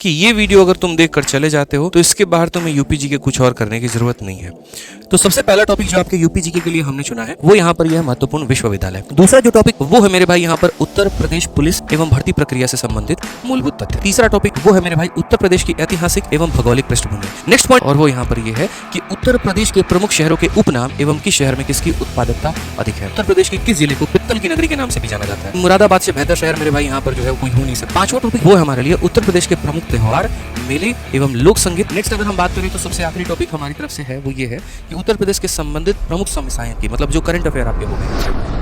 कि ये वीडियो अगर तुम देख कर चले जाते हो तो इसके बाहर तुम्हें यूपीजी के कुछ और करने की जरूरत नहीं है। तो सबसे पहला टॉपिक जो आपके यूपीजी के लिए हमने चुना है वो यहाँ पर यह महत्वपूर्ण विश्वविद्यालय। दूसरा जो टॉपिक वो है मेरे भाई यहाँ पर उत्तर प्रदेश पुलिस एवं भर्ती प्रक्रिया से संबंधित मूलभूत तथ्य। तीसरा टॉपिक वो है मेरे भाई उत्तर प्रदेश की ऐतिहासिक एवं भौगोलिक पृष्ठभूमि। नेक्स्ट पॉइंट और वो यहाँ पर ये है कि उत्तर प्रदेश के प्रमुख शहरों के उपनाम एवं किस शहर में किसकी उत्पादकता अधिक है। उत्तर प्रदेश के किस जिले को पित्तल की नगरी के नाम से भी जाना जाता है। मुरादाबाद से बेहतर शहर मेरे भाई यहाँ पर जो है कोई हो नहीं सकता। पांचवा टॉपिक वो है हमारे लिए उत्तर प्रदेश के प्रमुख त्योहार, मेले एवं लोक संगीत। नेक्स्ट अगर हम बात करें तो सबसे आखिरी टॉपिक हमारी तरफ से है वो ये है कि उत्तर प्रदेश के संबंधित प्रमुख समस्याएं की, मतलब जो करंट अफेयर आपके हो गए।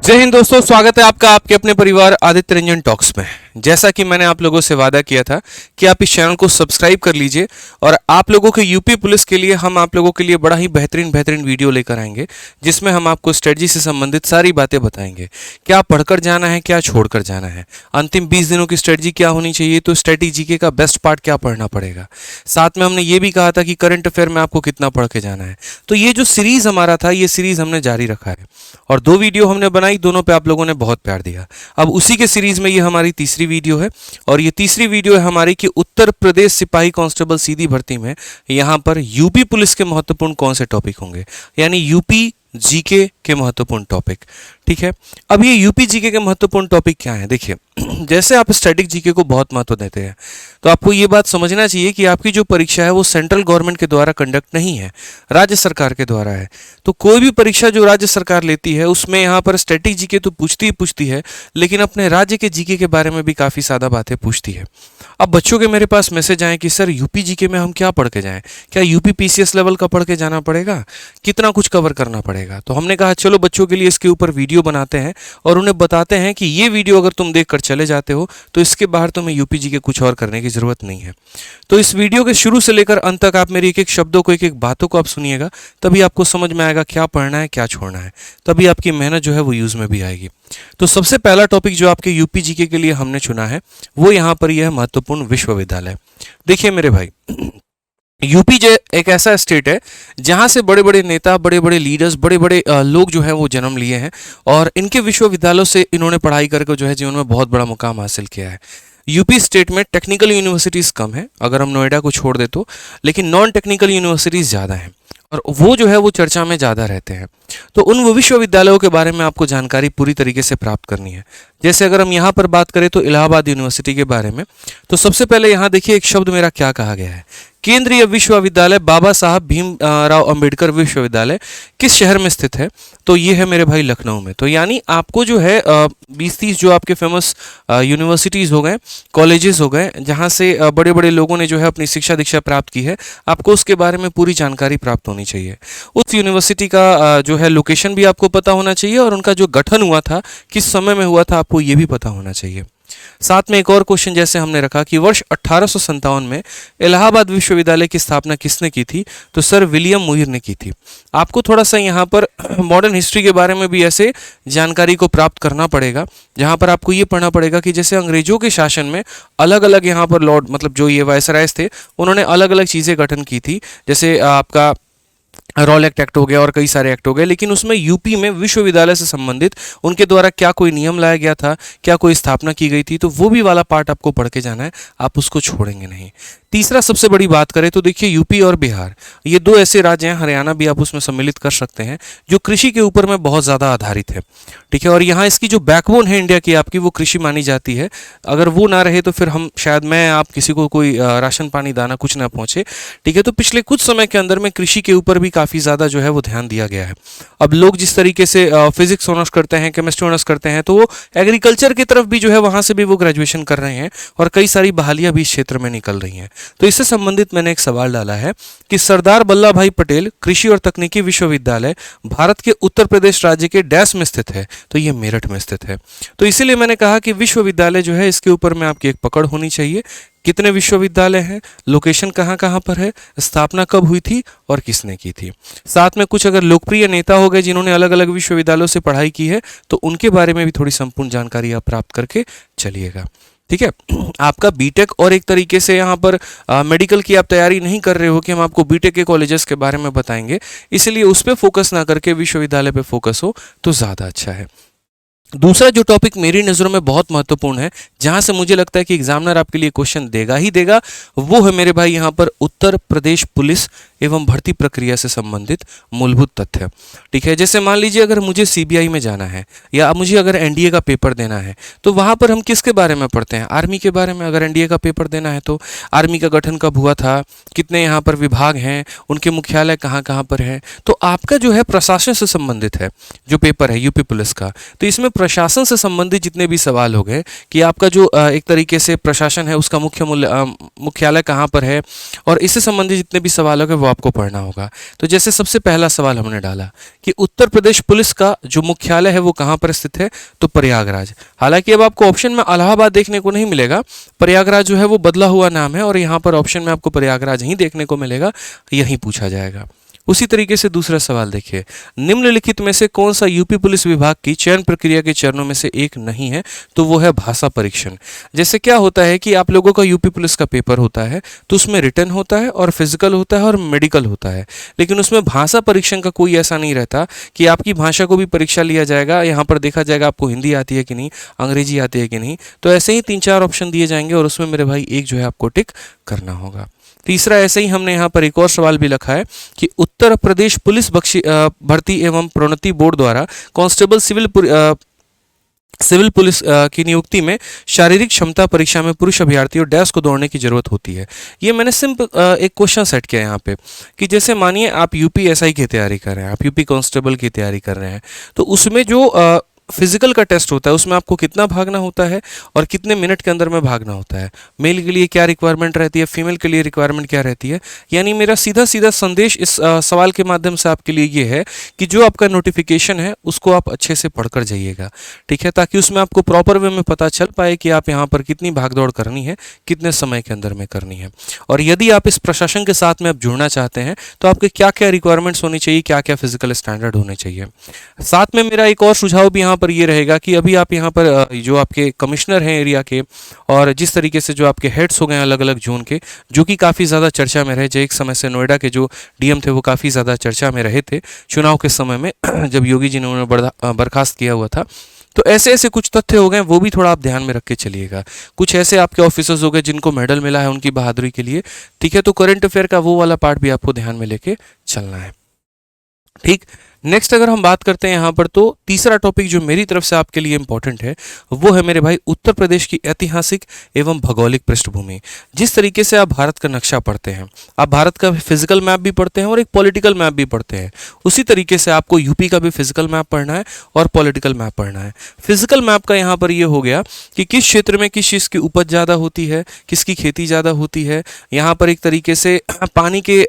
जय हिंद दोस्तों, स्वागत है आपका आपके अपने परिवार आदित्य रंजन टॉक्स में। जैसा कि मैंने आप लोगों से वादा किया था कि आप इस चैनल को सब्सक्राइब कर लीजिए और आप लोगों के यूपी पुलिस के लिए हम आप लोगों के लिए बड़ा ही बेहतरीन वीडियो लेकर आएंगे जिसमें हम आपको स्ट्रेटजी से संबंधित सारी बातें बताएंगे। क्या पढ़कर जाना है, क्या छोड़कर जाना है, अंतिम 20 दिनों की स्ट्रेटजी क्या होनी चाहिए, तो स्ट्रेटेजी का बेस्ट पार्ट क्या पढ़ना पड़ेगा। साथ में हमने ये भी कहा था कि करंट अफेयर में आपको कितना पढ़ के जाना है। तो ये जो सीरीज हमारा था, ये सीरीज हमने जारी रखा है और 2 वीडियो हमने बनाई, दोनों पे आप लोगों ने बहुत प्यार दिया। अब उसी के सीरीज में ये हमारी तीसरी वीडियो है और ये तीसरी वीडियो है हमारी कि उत्तर प्रदेश सिपाही कांस्टेबल सीधी भर्ती में यहाँ पर यूपी पुलिस के महत्वपूर्ण कौन से टॉपिक होंगे, यानी यूपी जीके के महत्वपूर्ण टॉपिक। ठीक है, अब ये यूपी जीके के महत्वपूर्ण टॉपिक क्या है। देखिए, जैसे आप स्टैटिक जीके को बहुत महत्व देते हैं तो आपको ये बात समझना चाहिए कि आपकी जो परीक्षा है वो सेंट्रल गवर्नमेंट के द्वारा कंडक्ट नहीं है, राज्य सरकार के द्वारा है। तो कोई भी परीक्षा जो राज्य सरकार लेती है उसमें यहाँ पर स्टैटिक जीके तो पूछती है, लेकिन अपने राज्य के जीके के बारे में भी काफ़ी ज़्यादा बातें पूछती है। अब बच्चों के मेरे पास मैसेज आए कि सर यूपी जीके में हम क्या पढ़ के जाएं, क्या यूपी पीसीएस लेवल का पढ़ के जाना पड़ेगा, कितना कुछ कवर करना पड़ेगा। तो हमने कहा चलो बच्चों के लिए इसके ऊपर वीडियो बनाते हैं और उन्हें बताते हैं कि ये वीडियो अगर तुम देख कर चले जाते हो तो इसके बाहर तुम्हें यूपी जीके कुछ और करने की जरूरत नहीं है। तो इस वीडियो के शुरू से लेकर अंत तक आप मेरी एक एक शब्दों को, एक एक बातों को आप सुनिएगा, तभी आपको समझ में आएगा क्या पढ़ना है, क्या छोड़ना है, तभी आपकी मेहनत जो है वो यूज में भी आएगी। तो सबसे पहला टॉपिक जो आपके यूपी जीके के लिए हमने चुना है वो यहाँ पर यह महत्वपूर्ण विश्वविद्यालय। देखिए मेरे भाई, यूपी जो एक ऐसा स्टेट है जहां से बड़े बड़े नेता, बड़े बड़े लीडर्स, बड़े बड़े लोग जो हैं वो जन्म लिए हैं और इनके विश्वविद्यालयों से इन्होंने पढ़ाई करके जो है जीवन में बहुत बड़ा मुकाम हासिल किया है। यूपी स्टेट में टेक्निकल यूनिवर्सिटीज़ कम है अगर हम नोएडा को छोड़ दे तो, लेकिन नॉन टेक्निकल यूनिवर्सिटीज़ ज़्यादा हैं और वो जो है वो चर्चा में ज़्यादा रहते हैं। तो उन विश्वविद्यालयों के बारे में आपको जानकारी पूरी तरीके से प्राप्त करनी है। जैसे अगर हम यहाँ पर बात करें तो इलाहाबाद यूनिवर्सिटी के बारे में, तो सबसे पहले यहाँ देखिए एक शब्द मेरा क्या कहा गया है। केंद्रीय विश्वविद्यालय बाबा साहब भीमराव अंबेडकर विश्वविद्यालय किस शहर में स्थित है, तो ये है मेरे भाई लखनऊ में। तो यानी आपको जो है 20-30 जो आपके फेमस यूनिवर्सिटीज़ हो गए, कॉलेजेस हो गए, जहाँ से बड़े बड़े लोगों ने जो है अपनी शिक्षा दीक्षा प्राप्त की है, आपको उसके बारे में पूरी जानकारी प्राप्त होनी चाहिए। उस यूनिवर्सिटी का जो है लोकेशन भी आपको पता होना चाहिए और उनका जो गठन हुआ था, किस समय में हुआ था, आपको ये भी पता होना चाहिए। साथ में एक और क्वेश्चन जैसे हमने रखा कि वर्ष 1857 में इलाहाबाद विश्वविद्यालय की स्थापना किसने की थी, तो सर विलियम मुहिर ने की थी। आपको थोड़ा सा यहाँ पर मॉडर्न हिस्ट्री के बारे में भी ऐसे जानकारी को प्राप्त करना पड़ेगा, जहाँ पर आपको ये पढ़ना पड़ेगा कि जैसे अंग्रेजों के शासन में अलग अलग यहाँ पर लॉर्ड, मतलब जो ये वायसरायज थे, उन्होंने अलग अलग चीज़ें गठन की थी। जैसे आपका रॉल एक्ट हो गया और कई सारे एक्ट हो गए, लेकिन उसमें यूपी में विश्वविद्यालय से संबंधित उनके द्वारा क्या कोई नियम लाया गया था, क्या कोई स्थापना की गई थी, तो वो भी वाला पार्ट आपको पढ़ के जाना है, आप उसको छोड़ेंगे नहीं। तीसरा सबसे बड़ी बात करें तो देखिए यूपी और बिहार, ये 2 ऐसे राज्य हैं, हरियाणा भी आप उसमें सम्मिलित कर सकते हैं, जो कृषि के ऊपर में बहुत ज़्यादा आधारित है। ठीक है, और यहाँ इसकी जो बैकबोन है इंडिया की आपकी, वो कृषि मानी जाती है। अगर वो ना रहे तो फिर हम शायद मैं आप किसी को कोई राशन पानी दाना कुछ ना पहुँचे। ठीक है, तो पिछले कुछ समय के अंदर में कृषि के ऊपर भी काफ़ी ज़्यादा जो है वो ध्यान दिया गया है। अब लोग जिस तरीके से फिजिक्स ऑनर्स करते हैं, केमिस्ट्री ऑनर्स करते हैं, तो वो एग्रीकल्चर की तरफ भी जो है वहाँ से भी वो ग्रेजुएशन कर रहे हैं और कई सारी बहालियाँ भी इस क्षेत्र में निकल रही हैं। तो इससे संबंधित मैंने एक सवाल डाला है कि सरदार वल्लभ भाई पटेल कृषि और तकनीकी विश्वविद्यालय भारत के उत्तर प्रदेश राज्य के डैश में स्थित है, तो ये मेरठ में स्थित है। तो इसीलिए मैंने कहा कि विश्वविद्यालय जो है इसके ऊपर में आपकी एक पकड़ होनी चाहिए। कितने विश्वविद्यालय हैं, लोकेशन कहाँ कहाँ पर है, स्थापना कब हुई थी और किसने की थी। साथ में कुछ अगर लोकप्रिय नेता हो गए जिन्होंने अलग अलग विश्वविद्यालयों से पढ़ाई की है, तो उनके बारे में भी थोड़ी संपूर्ण जानकारी आप प्राप्त करके चलिएगा। ठीक है, आपका बीटेक और एक तरीके से यहाँ पर मेडिकल की आप तैयारी नहीं कर रहे हो कि हम आपको बीटेक के कॉलेजेस के बारे में बताएंगे, इसलिए उस पर फोकस ना करके विश्वविद्यालय पे फोकस हो तो ज़्यादा अच्छा है। दूसरा जो टॉपिक मेरी नज़रों में बहुत महत्वपूर्ण है, जहां से मुझे लगता है कि एग्जामिनर आपके लिए क्वेश्चन देगा ही देगा, वो है मेरे भाई यहाँ पर उत्तर प्रदेश पुलिस एवं भर्ती प्रक्रिया से संबंधित मूलभूत तथ्य। ठीक है, जैसे मान लीजिए अगर मुझे सीबीआई में जाना है या मुझे अगर एनडीए का पेपर देना है, तो वहां पर हम किसके बारे में पढ़ते हैं? आर्मी के बारे में। अगर एनडीए का पेपर देना है तो आर्मी का गठन कब हुआ था, कितने यहाँ पर विभाग हैं, उनके मुख्यालय कहाँ कहाँ पर है। तो आपका जो है प्रशासन से संबंधित है जो पेपर है यूपी पुलिस का, तो इसमें प्रशासन से संबंधित जितने भी सवाल हो गए कि आपका जो एक तरीके से प्रशासन है उसका मुख्यालय कहाँ पर है, और इससे संबंधित जितने भी सवाल हो गए वो आपको पढ़ना होगा। तो जैसे सबसे पहला सवाल हमने डाला कि उत्तर प्रदेश पुलिस का जो मुख्यालय है वो कहाँ पर स्थित है, तो प्रयागराज। हालांकि अब आपको ऑप्शन में इलाहाबाद देखने को नहीं मिलेगा, प्रयागराज जो है वो बदला हुआ नाम है और यहाँ पर ऑप्शन में आपको प्रयागराज ही देखने को मिलेगा, यही पूछा जाएगा। उसी तरीके से दूसरा सवाल देखिए, निम्नलिखित में से कौन सा यूपी पुलिस विभाग की चयन प्रक्रिया के चरणों में से एक नहीं है, तो वो है भाषा परीक्षण। जैसे क्या होता है कि आप लोगों का यूपी पुलिस का पेपर होता है तो उसमें रिटन होता है और फिजिकल होता है और मेडिकल होता है, लेकिन उसमें भाषा परीक्षण का कोई ऐसा नहीं रहता कि आपकी भाषा को भी परीक्षा लिया जाएगा, यहाँ पर देखा जाएगा आपको हिंदी आती है कि नहीं, अंग्रेजी आती है कि नहीं। तो ऐसे ही 3-4 ऑप्शन दिए जाएंगे और उसमें मेरे भाई एक जो है आपको टिक करना होगा। तीसरा ऐसे ही हमने यहाँ पर एक और सवाल भी लिखा है कि उत्तर प्रदेश पुलिस भर्ती एवं प्रोन्नति बोर्ड द्वारा कांस्टेबल सिविल पुलिस की नियुक्ति में शारीरिक क्षमता परीक्षा में पुरुष अभ्यर्थियों डैश को दौड़ने की जरूरत होती है। ये मैंने सिंपल एक क्वेश्चन सेट किया यहाँ पे कि जैसे मानिए आप यूपी एसआई की तैयारी कर रहे हैं, आप यूपी कांस्टेबल की तैयारी कर रहे हैं, तो उसमें जो फिजिकल का टेस्ट होता है उसमें आपको कितना भागना होता है और कितने मिनट के अंदर में भागना होता है, मेल के लिए क्या रिक्वायरमेंट रहती है, फीमेल के लिए रिक्वायरमेंट क्या रहती है। यानी मेरा सीधा सीधा संदेश इस सवाल के माध्यम से आपके लिए ये है कि जो आपका नोटिफिकेशन है उसको आप अच्छे से पढ़कर जाइएगा, ठीक है, ताकि उसमें आपको प्रॉपर वे में पता चल पाए कि आप यहाँ पर कितनी भागदौड़ करनी है, कितने समय के अंदर में करनी है। और यदि आप इस प्रशासन के साथ में आप जुड़ना चाहते हैं तो आपके क्या क्या रिक्वायरमेंट्स होनी चाहिए, क्या क्या फिजिकल स्टैंडर्ड होने चाहिए। साथ में मेरा एक और सुझाव भी यहाँ पर ये रहेगा कि अभी आप यहाँ पर जो आपके कमिश्नर हैं एरिया के और जिस तरीके से जो आपके हेड्स हो गए अलग अलग जोन के, जो कि काफ़ी ज़्यादा चर्चा में रहे, जो एक समय से नोएडा के जो डीएम थे वो काफ़ी ज़्यादा चर्चा में रहे थे चुनाव के समय में जब योगी जी ने उन्हें बर्खास्त किया हुआ था। तो ऐसे ऐसे कुछ तथ्य हो गए, वो भी थोड़ा आप ध्यान में रख के चलिएगा। कुछ ऐसे आपके ऑफिसर्स हो गए जिनको मेडल मिला है उनकी बहादुरी के लिए, ठीक है, तो करंट अफेयर का वो वाला पार्ट भी आपको ध्यान में लेके चलना है। ठीक, नेक्स्ट अगर हम बात करते हैं यहाँ पर, तो तीसरा टॉपिक जो मेरी तरफ से आपके लिए इंपॉर्टेंट है वो है मेरे भाई उत्तर प्रदेश की ऐतिहासिक एवं भौगोलिक पृष्ठभूमि। जिस तरीके से आप भारत का नक्शा पढ़ते हैं, आप भारत का फिजिकल मैप भी पढ़ते हैं और एक पॉलिटिकल मैप भी पढ़ते हैं, उसी तरीके से आपको यूपी का भी फिजिकल मैप पढ़ना है और पॉलिटिकल मैप पढ़ना है। फिजिकल मैप का यहाँ पर ये हो गया कि किस क्षेत्र में किस चीज़ की उपज ज़्यादा होती है, किसकी खेती ज़्यादा होती है, यहाँ पर एक तरीके से पानी के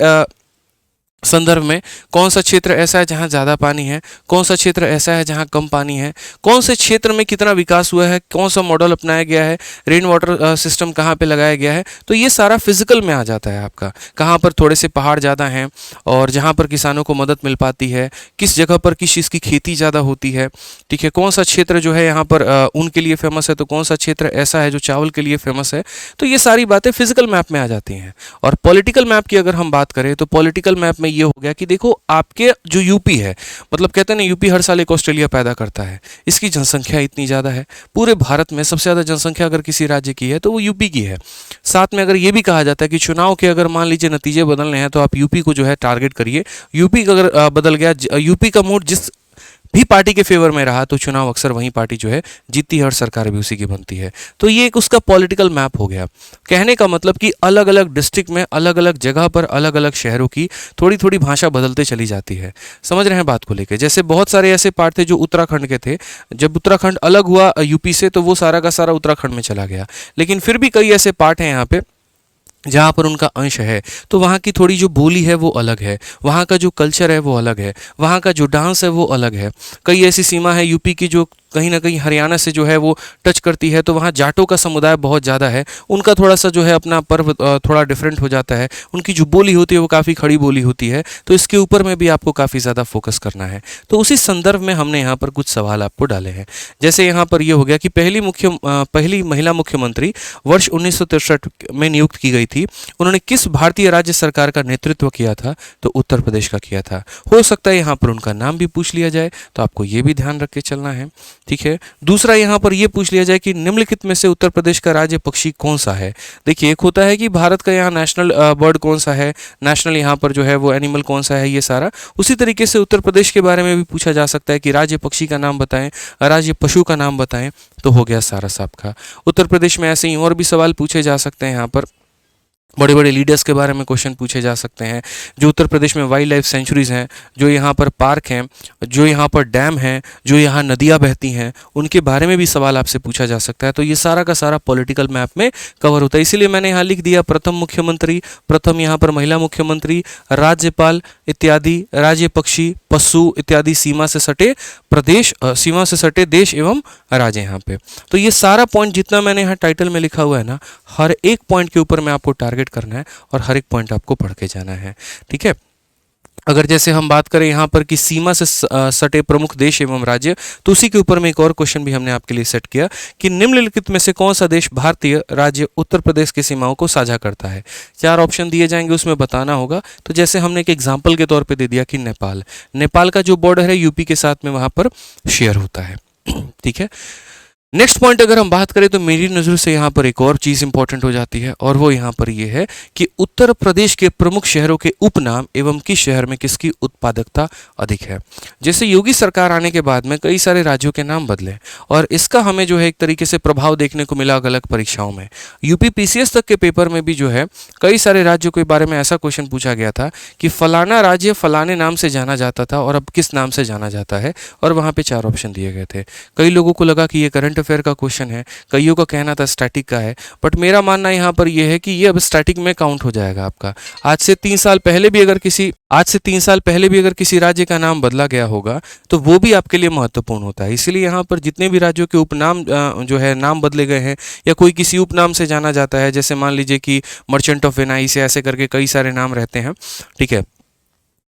संदर्भ में कौन सा क्षेत्र ऐसा है जहाँ ज़्यादा पानी है, कौन सा क्षेत्र ऐसा है जहाँ कम पानी है, कौन से क्षेत्र में कितना विकास हुआ है, कौन सा मॉडल अपनाया गया है, रेन वाटर सिस्टम कहाँ पे लगाया गया है। तो ये सारा फिजिकल में आ जाता है आपका, कहाँ पर थोड़े से पहाड़ ज़्यादा हैं और जहाँ पर किसानों को मदद मिल पाती है, किस जगह पर किस चीज़ की खेती ज़्यादा होती है, ठीक है, कौन सा क्षेत्र जो है यहाँ पर ऊन के लिए फेमस है, तो कौन सा क्षेत्र ऐसा है जो चावल के लिए फेमस है। तो ये सारी बातें फिजिकल मैप में आ जाती हैं। और पॉलिटिकल मैप की अगर हम बात करें तो पॉलिटिकल मैप में ये हो गया कि देखो आपके जो यूपी है, मतलब कहते हैं ना यूपी हर साल एक ऑस्ट्रेलिया पैदा करता है, इसकी जनसंख्या इतनी ज़्यादा है, पूरे भारत में सबसे ज़्यादा जनसंख्या अगर किसी राज्य की है तो वो यूपी की है। साथ में अगर ये भी कहा जाता है कि चुनाव के अगर मान लीजिए नतीजे बदलने हैं तो आप यूपी को जो है टारगेट करिए, यूपी का अगर बदल गया, यूपी का मूड जिस भी पार्टी के फेवर में रहा तो चुनाव अक्सर वही पार्टी जो है जीतती है और सरकार भी उसी की बनती है। तो ये एक उसका पॉलिटिकल मैप हो गया। कहने का मतलब कि अलग अलग डिस्ट्रिक्ट में अलग अलग जगह पर अलग अलग शहरों की थोड़ी थोड़ी भाषा बदलते चली जाती है। समझ रहे हैं बात को लेकर। जैसे बहुत सारे ऐसे पार्ट थे जो उत्तराखंड के थे, जब उत्तराखंड अलग हुआ यूपी से तो वो सारा का सारा उत्तराखंड में चला गया, लेकिन फिर भी कई ऐसे पार्ट हैं यहाँ पे जहाँ पर उनका अंश है, तो वहाँ की थोड़ी जो बोली है वो अलग है, वहाँ का जो कल्चर है वो अलग है, वहाँ का जो डांस है वो अलग है। कई ऐसी सीमा है यूपी की जो कहीं ना कहीं हरियाणा से जो है वो टच करती है, तो वहाँ जाटों का समुदाय बहुत ज़्यादा है, उनका थोड़ा सा जो है अपना पर्व थोड़ा डिफरेंट हो जाता है, उनकी जो बोली होती है वो काफ़ी खड़ी बोली होती है, तो इसके ऊपर में भी आपको काफ़ी ज़्यादा फोकस करना है। तो उसी संदर्भ में हमने यहाँ पर कुछ सवाल आपको डाले हैं। जैसे यहाँ पर ये हो गया कि पहली महिला मुख्यमंत्री वर्ष 1963 में नियुक्त की गई थी, उन्होंने किस भारतीय राज्य सरकार का नेतृत्व किया था, तो उत्तर प्रदेश का किया था। हो सकता है यहाँ पर उनका नाम भी पूछ लिया जाए, तो आपको ये भी ध्यान रख के चलना है। ठीक है। दूसरा यहाँ पर ये पूछ लिया जाए कि निम्नलिखित में से उत्तर प्रदेश का राज्य पक्षी कौन सा है। देखिए, एक होता है कि भारत का यहाँ नेशनल बर्ड कौन सा है, नेशनल यहाँ पर जो है वो एनिमल कौन सा है, ये सारा। उसी तरीके से उत्तर प्रदेश के बारे में भी पूछा जा सकता है कि राज्य पक्षी का नाम बताएं, राज्य पशु का नाम बताएं, तो हो गया सारा साफ का। उत्तर प्रदेश में ऐसे ही और भी सवाल पूछे जा सकते हैं। यहाँ पर बड़े बड़े लीडर्स के बारे में क्वेश्चन पूछे जा सकते हैं। जो उत्तर प्रदेश में वाइल्ड लाइफ सेंचुरीज़ हैं, जो यहाँ पर पार्क हैं, जो यहाँ पर डैम हैं, जो यहाँ नदियाँ बहती हैं, उनके बारे में भी सवाल आपसे पूछा जा सकता है। तो ये सारा का सारा पॉलिटिकल मैप में कवर होता है। इसीलिए मैंने यहाँ लिख दिया प्रथम मुख्यमंत्री, प्रथम यहाँ पर महिला मुख्यमंत्री, राज्यपाल इत्यादि, राज्य पक्षी, पशु इत्यादि, सीमा से सटे प्रदेश, सीमा से सटे देश एवं राज्य यहाँ पे। तो ये सारा पॉइंट जितना मैंने यहाँ टाइटल में लिखा हुआ है ना, हर एक पॉइंट के ऊपर मैं आपको टारगेट करना है और हर एक पॉइंट आपको पढ़ के जाना है। ठीक है। अगर जैसे हम बात करें यहाँ पर कि सीमा से सटे प्रमुख देश एवं राज्य, तो उसी के ऊपर में एक और क्वेश्चन भी हमने आपके लिए सेट किया कि निम्नलिखित में से कौन सा देश भारतीय राज्य उत्तर प्रदेश की सीमाओं को साझा करता है। 4 ऑप्शन दिए जाएंगे, उसमें बताना होगा। तो जैसे हमने एक एग्जाम्पल के तौर पर दे दिया कि नेपाल, नेपाल का जो बॉर्डर है यूपी के साथ में वहाँ पर शेयर होता है। ठीक है। नेक्स्ट पॉइंट अगर हम बात करें तो मेरी नज़र से यहाँ पर एक और चीज़ इंपॉर्टेंट हो जाती है, और वो यहाँ पर ये है कि उत्तर प्रदेश के प्रमुख शहरों के उपनाम एवं किस शहर में किसकी उत्पादकता अधिक है। जैसे योगी सरकार आने के बाद में कई सारे राज्यों के नाम बदले, और इसका हमें जो है एक तरीके से प्रभाव देखने को मिला अलग अलग परीक्षाओं में। यूपी पीसीएस तक के पेपर में भी जो है कई सारे राज्यों के बारे में ऐसा क्वेश्चन पूछा गया था कि फलाना राज्य फलाने नाम से जाना जाता था और अब किस नाम से जाना जाता है, और वहाँ पे 4 ऑप्शन दिए गए थे। कई लोगों को लगा कि ये करंट अफेयर का क्वेश्चन है, कईयों का कहना था स्टैटिक का है, बट मेरा मानना यहाँ पर यह है कि ये अब स्टैटिक में काउंट हो जाएगा आपका। आज से 3 साल पहले भी अगर किसी राज्य का नाम बदला गया होगा तो वो भी आपके लिए महत्वपूर्ण होता है। इसलिए यहाँ पर जितने भी राज्यों के उपनाम जो है नाम बदले गए हैं, या कोई किसी उपनाम से जाना जाता है, जैसे मान लीजिए कि मर्चेंट ऑफ वेनाइस, ऐसे करके कई सारे नाम रहते हैं। ठीक है।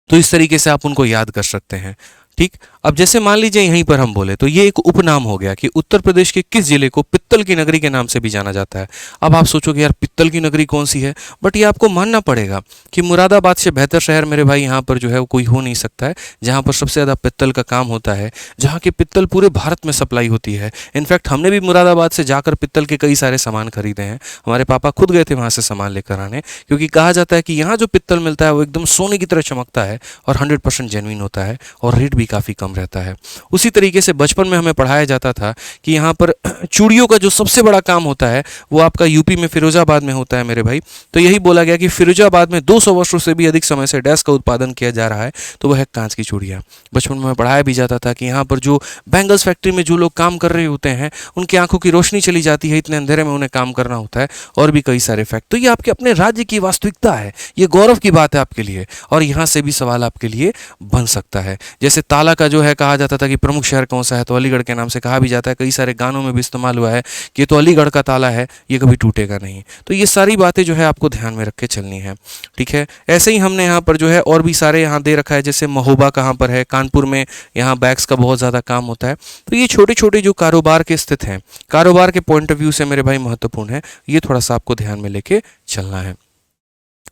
तो इस तरीके से आप उनको याद कर सकते हैं। ठीक। अब जैसे मान लीजिए यहीं पर हम बोले तो ये एक उपनाम हो गया कि उत्तर प्रदेश के किस जिले को पित्तल की नगरी के नाम से भी जाना जाता है। अब आप सोचोगे यार पित्तल की नगरी कौन सी है, बट ये आपको मानना पड़ेगा कि मुरादाबाद से बेहतर शहर मेरे भाई यहाँ पर जो है वो कोई हो नहीं सकता है, जहाँ पर सबसे ज़्यादा पित्तल का काम होता है, जहाँ के पित्तल पूरे भारत में सप्लाई होती है। इनफैक्ट हमने भी मुरादाबाद से जाकर पित्तल के कई सारे सामान खरीदे हैं। हमारे पापा खुद गए थे वहाँ से सामान लेकर आने, क्योंकि कहा जाता है कि यहाँ जो पित्तल मिलता है वो एकदम सोने की तरह चमकता है और 100% जेन्युइन होता है, और रेट भी काफ़ी कम रहता है। उसी तरीके से बचपन में हमें पढ़ाया जाता था कि यहाँ पर चूड़ियों का जो सबसे बड़ा काम होता है वो आपका यूपी में फिरोजाबाद में होता है मेरे भाई। तो यही बोला गया कि फिरोजाबाद में 200 वर्षों से भी अधिक समय से डैश का उत्पादन किया जा रहा है, तो वह है कांच की चूड़ियाँ। बचपन में पढ़ाया भी जाता था कि यहाँ पर जो बैंगल्स फैक्ट्री में जो लोग काम कर रहे होते हैं उनकी आंखों की रोशनी चली जाती है, इतने अंधेरे में उन्हें काम करना होता है, और भी कई सारे फैक्ट। तो ये आपके अपने राज्य की वास्तविकता है, ये गौरव की बात है आपके लिए, और यहाँ से भी सवाल आपके लिए बन सकता है। जैसे ताला का जो है कहा जाता था कि प्रमुख शहर कौन सा है, तो अलीगढ़ के नाम से कहा भी जाता है। कई सारे गानों में भी इस्तेमाल हुआ है कि ये तो अलीगढ़ का ताला है, ये कभी टूटेगा नहीं। तो ये सारी बातें जो है आपको ध्यान में रख के चलनी है। ठीक है। ऐसे ही हमने यहाँ पर जो है और भी सारे यहाँ दे रखा है, जैसे महोबा कहाँ पर है, कानपुर में, यहाँ बैग्स का बहुत ज़्यादा काम होता है। तो ये छोटे छोटे जो कारोबार के स्थित हैं, कारोबार के पॉइंट ऑफ व्यू से मेरे भाई महत्वपूर्ण है, ये थोड़ा सा आपको ध्यान में लेके चलना है।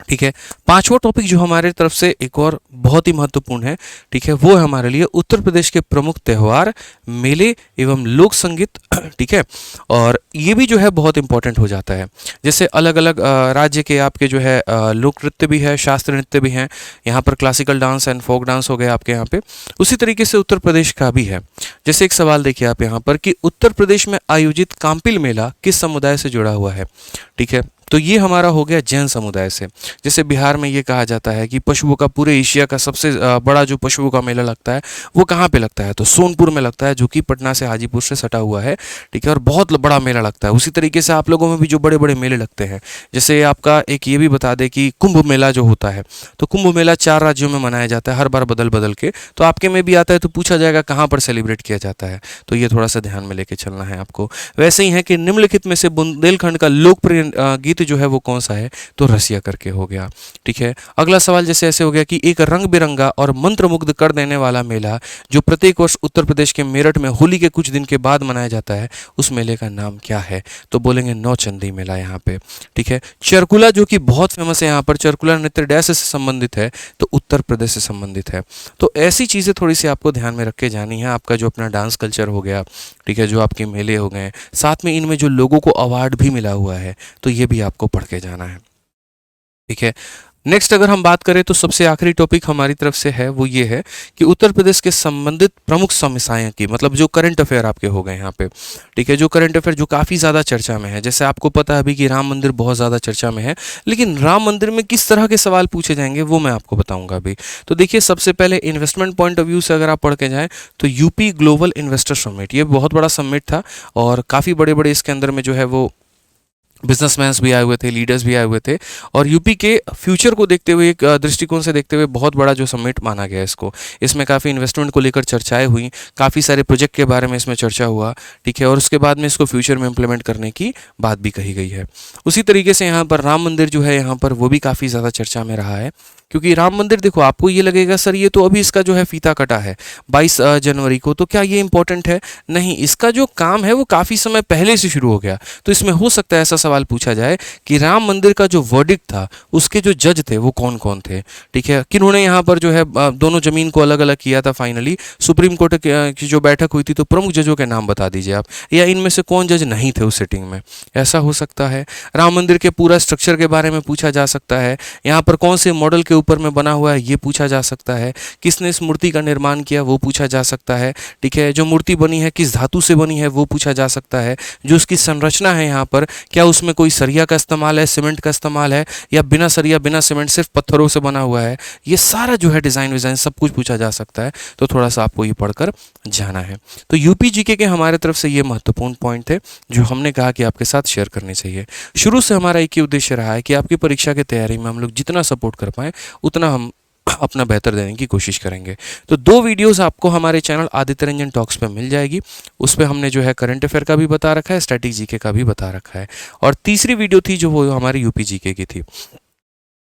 ठीक है। 5वां टॉपिक जो हमारे तरफ से एक और बहुत ही महत्वपूर्ण है, ठीक है, वो है हमारे लिए उत्तर प्रदेश के प्रमुख त्यौहार, मेले एवं लोक संगीत। ठीक है। और ये भी जो है बहुत इंपॉर्टेंट हो जाता है। जैसे अलग अलग राज्य के आपके जो है लोक नृत्य भी है, शास्त्रीय नृत्य भी हैं। यहाँ पर classical dance and folk dance हो गए आपके यहाँ पे। उसी तरीके से उत्तर प्रदेश का भी है। जैसे एक सवाल देखिए आप यहाँ पर कि उत्तर प्रदेश में आयोजित काम्पिल मेला किस समुदाय से जुड़ा हुआ है। ठीक है। तो ये हमारा हो गया जैन समुदाय से। जैसे बिहार में ये कहा जाता है कि पशुओं का पूरे एशिया का सबसे बड़ा जो पशुओं का मेला लगता है वो कहाँ पे लगता है, तो सोनपुर में लगता है, जो कि पटना से हाजीपुर से सटा हुआ है। ठीक है। और बहुत बड़ा मेला लगता है। उसी तरीके से आप लोगों में भी जो बड़े बड़े मेले लगते हैं, जैसे आपका एक ये भी बता दें कि कुंभ मेला जो होता है, तो कुंभ मेला 4 राज्यों में मनाया जाता है, हर बार बदल बदल के। तो आपके में भी आता है तो पूछा जाएगा कहाँ पर सेलिब्रेट किया जाता है, तो ये थोड़ा सा ध्यान में लेके चलना है आपको। वैसे ही है कि निम्नलिखित में से बुंदेलखंड का लोकप्रिय गीत नृत्य जो है वो कौन सा है, तो रसिया करके हो गया। ठीक है, अगला सवाल जैसे ऐसे हो गया कि एक रंग बिरंगा और मंत्रमुग्ध कर देने वाला मेला जो प्रत्येक वर्ष उत्तर प्रदेश के मेरठ में होली के कुछ दिन के बाद मनाया जाता है, उस मेले का नाम क्या है, तो बोलेंगे नौचंदी मेला यहाँ पे। ठीक है, चरकुला जो कि बहुत फेमस है यहाँ पर, चरकुला नृत्य डैश से संबंधित है, तो उत्तर प्रदेश से संबंधित है। तो ऐसी चीज़ें थोड़ी सी आपको ध्यान में रख के जानी है। आपका जो अपना डांस कल्चर हो गया, ठीक है, जो आपके मेले हो गए, साथ में इनमें जो लोगों को अवार्ड भी मिला हुआ है, तो ये भी आपको पढ़ के जाना है। ठीक है, नेक्स्ट अगर हम बात करें तो सबसे आखिरी टॉपिक हमारी तरफ से है वो ये है कि उत्तर प्रदेश के संबंधित प्रमुख समस्याएं की, मतलब जो करंट अफेयर आपके हो गए यहाँ पे। ठीक है, जो करंट अफेयर जो काफ़ी ज़्यादा चर्चा में है, जैसे आपको पता है अभी कि राम मंदिर बहुत ज़्यादा चर्चा में है, लेकिन राम मंदिर में किस तरह के सवाल पूछे जाएंगे वो मैं आपको बताऊंगा अभी। तो देखिए, सबसे पहले इन्वेस्टमेंट पॉइंट ऑफ व्यू से अगर आप पढ़ के जाएँ तो यूपी ग्लोबल इन्वेस्टर समिट, ये बहुत बड़ा समिट था और काफ़ी बड़े बड़े इसके अंदर में जो है वो बिजनेसमैन्स भी आए हुए थे, लीडर्स भी आए हुए थे, और यूपी के फ्यूचर को देखते हुए, एक दृष्टिकोण से देखते हुए बहुत बड़ा जो समिट माना गया इसको। इसमें काफ़ी इन्वेस्टमेंट को लेकर चर्चाएं हुई, काफ़ी सारे प्रोजेक्ट के बारे में इसमें चर्चा हुआ। ठीक है, और उसके बाद में इसको फ्यूचर में इम्प्लीमेंट करने की बात भी कही गई है। उसी तरीके से यहाँ पर राम मंदिर जो है यहाँ पर वो भी काफ़ी ज़्यादा चर्चा में रहा है, क्योंकि राम मंदिर देखो, आपको ये लगेगा सर ये तो अभी इसका जो है फीता कटा है 22 जनवरी को, तो क्या ये इंपॉर्टेंट है? नहीं, इसका जो काम है वो काफ़ी समय पहले से शुरू हो गया। तो इसमें हो सकता है ऐसा सवाल पूछा जाए कि राम मंदिर का जो वर्डिक्ट था उसके जो जज थे वो कौन कौन थे। ठीक है, किन्होंने यहाँ पर जो है दोनों जमीन को अलग अलग किया था फाइनली, सुप्रीम कोर्ट की जो बैठक हुई थी, तो प्रमुख जजों के नाम बता दीजिए आप, या इनमें से कौन जज नहीं थे उस सिटिंग में, ऐसा हो सकता है। राम मंदिर के पूरा स्ट्रक्चर के बारे में पूछा जा सकता है, यहाँ पर कौन से मॉडल के ऊपर में बना हुआ है ये पूछा जा सकता है, किसने इस मूर्ति का निर्माण किया वो पूछा जा सकता है। ठीक है, जो मूर्ति बनी है किस धातु से बनी है वो पूछा जा सकता है। जो उसकी संरचना है यहाँ पर, क्या उसमें कोई सरिया का इस्तेमाल है, सीमेंट का इस्तेमाल है, या बिना सरिया बिना सीमेंट सिर्फ पत्थरों से बना हुआ है, ये सारा जो है डिज़ाइन विज़ाइन सब कुछ पूछा जा सकता है। तो थोड़ा सा आपको ये पढ़कर जाना है। तो यूपी जीके के हमारे तरफ से ये महत्वपूर्ण पॉइंट थे जो हमने कहा कि आपके साथ शेयर करने चाहिए। शुरू से हमारा एक ही उद्देश्य रहा है कि आपकी परीक्षा की तैयारी में हम लोग जितना सपोर्ट कर पाएँ उतना हम अपना बेहतर देने की कोशिश करेंगे। तो 2 वीडियोस आपको हमारे चैनल आदित्य रंजन टॉक्स पे मिल जाएगी। उस पे हमने जो है करंट अफेयर का भी बता रखा है, स्टैटिक जीके का भी बता रखा है, और तीसरी वीडियो थी जो वो हमारी यूपी जीके की थी।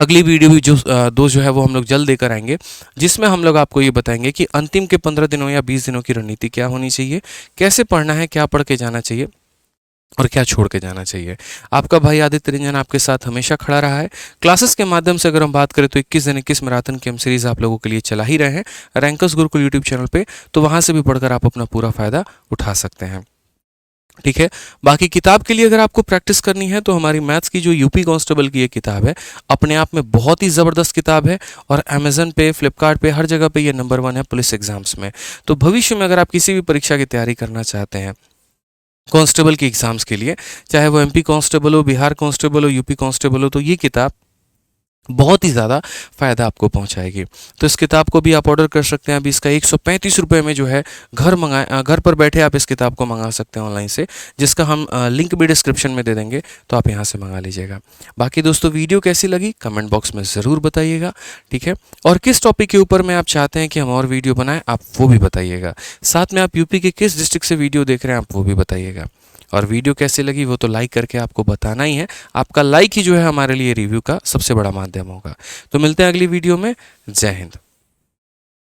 अगली वीडियो भी जो है वो हम लोग जल्द देकर आएंगे, जिसमें हम लोग आपको ये बताएंगे कि अंतिम के 15 दिनों या 20 दिनों की रणनीति क्या होनी चाहिए, कैसे पढ़ना है, क्या पढ़ के जाना चाहिए और क्या छोड़ के जाना चाहिए। आपका भाई आदित्य रंजन आपके साथ हमेशा खड़ा रहा है। क्लासेस के माध्यम से अगर हम बात करें तो 21 दिन 21 मैराथन की हम सीरीज़ आप लोगों के लिए चला ही रहे हैं रैंकर्स गुरुकुल यूट्यूब चैनल पे, तो वहाँ से भी पढ़कर आप अपना पूरा फ़ायदा उठा सकते हैं। ठीक है, बाकी किताब के लिए अगर आपको प्रैक्टिस करनी है तो हमारी मैथ्स की जो यूपी कांस्टेबल की ये किताब है, अपने आप में बहुत ही ज़बरदस्त किताब है, और अमेजन पे, फ्लिपकार्ट पे, हर जगह पे ये नंबर 1 है पुलिस एग्जाम्स में। तो भविष्य में अगर आप किसी भी परीक्षा की तैयारी करना चाहते हैं कांस्टेबल के एग्ज़ाम्स के लिए, चाहे वो एमपी कांस्टेबल हो, बिहार कांस्टेबल हो, यूपी कांस्टेबल हो, तो ये किताब बहुत ही ज़्यादा फ़ायदा आपको पहुंचाएगी। तो इस किताब को भी आप ऑर्डर कर सकते हैं। अभी इसका 135 रुपये में जो है घर पर बैठे आप इस किताब को मंगा सकते हैं ऑनलाइन से, जिसका हम लिंक भी डिस्क्रिप्शन में दे देंगे, तो आप यहाँ से मंगा लीजिएगा। बाकी दोस्तों, वीडियो कैसी लगी कमेंट बॉक्स में ज़रूर बताइएगा। ठीक है, और किस टॉपिक के ऊपर में आप चाहते हैं कि हम और वीडियो बनाएं आप वो भी बताइएगा। साथ में आप यूपी के किस डिस्ट्रिक्ट से वीडियो देख रहे हैं आप वो भी बताइएगा। और वीडियो कैसे लगी वो तो लाइक करके आपको बताना ही है। आपका लाइक ही जो है हमारे लिए रिव्यू का सबसे बड़ा माध्यम होगा। तो मिलते हैं अगली वीडियो में। जय हिंद।